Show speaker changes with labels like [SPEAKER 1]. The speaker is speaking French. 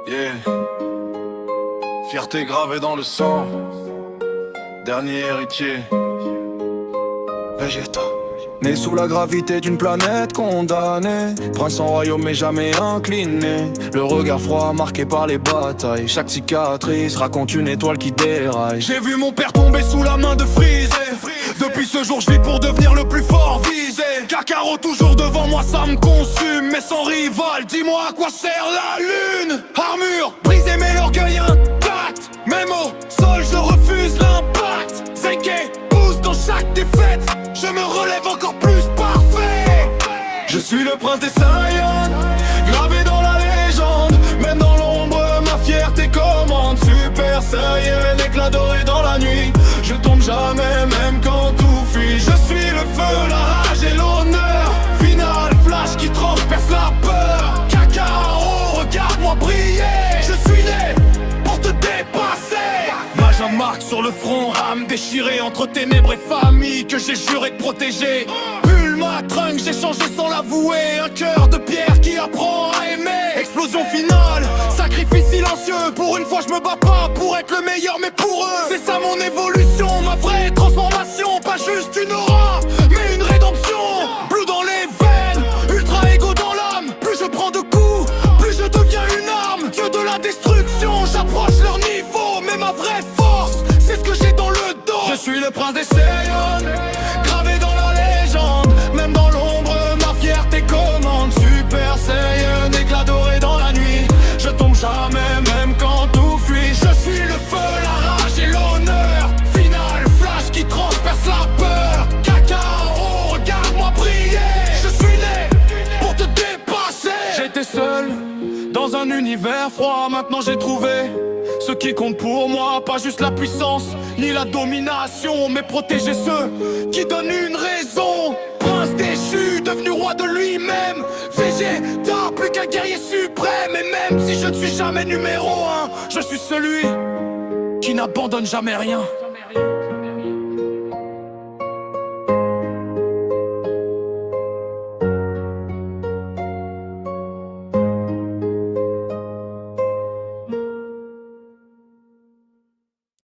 [SPEAKER 1] Yeah. Fierté gravée dans le sang. Dernier héritier. Vegeta. Né sous la gravité d'une planète condamnée, prince en royaume mais jamais incliné. Le regard froid marqué par les batailles. Chaque cicatrice raconte une étoile qui déraille. J'ai vu mon père tomber sous la main de Freezer. Depuis ce jour je vis pour devenir le plus fort visé. Kakarot toujours devant moi ça me consume. Mais sans rival, dis-moi à quoi sert la lune. Armure, brisée mais l'orgueil intact. Même au sol je refuse l'impact. Zeke pousse dans chaque défaite. Je me relève encore plus parfait. Je suis le prince des Saiyans, gravé dans la légende. Même dans l'ombre, ma fierté commande. Super Saiyan, éclat doré dans la nuit. Je tombe jamais, même quand tout fuit. Je suis le feu, la rage et l'honneur. Final flash qui transperce la peur. Kakarot, regarde-moi briller. Je suis né pour te dépasser. Mage marque sur le front, âme déchirée entre ténèbres et famille que j'ai juré de protéger. Bulma Trunks, j'ai changé sans l'avouer. Un cœur de pierre qui apprend à aimer. Explosion finale, sacrifice silencieux. Pour une fois je me bats pas pour être le meilleur mais pour eux. C'est ça mon évolution, ma vraie transformation. Pas juste une aura, mais une rédemption. Blue dans les veines, ultra égo dans l'âme. Plus je prends de coups, plus je deviens une arme. Dieu de la destruction, j'approche leur niveau. Mais ma vraie force, c'est ce que j'ai dans le dos. Je suis le prince des Saiyans, gravé dans la légende. Même dans l'ombre, ma fierté commande. Super Saiyan, éclat doré dans la nuit. Je tombe jamais, même quand tout fuit. Je suis le feu, la rage et l'honneur. Final flash qui transperce la peur. Kakarot, regarde-moi briller. Je suis né pour te dépasser. J'étais seul dans un univers froid. Maintenant j'ai trouvé ce qui compte pour moi. Pas juste la puissance ni la domination, mais protéger ceux qui donnent une raison. Prince déchu, devenu roi de lui-même. Vegeta, plus qu'un guerrier suprême. Et même si je ne suis jamais numéro 1, je suis celui qui n'abandonne jamais rien.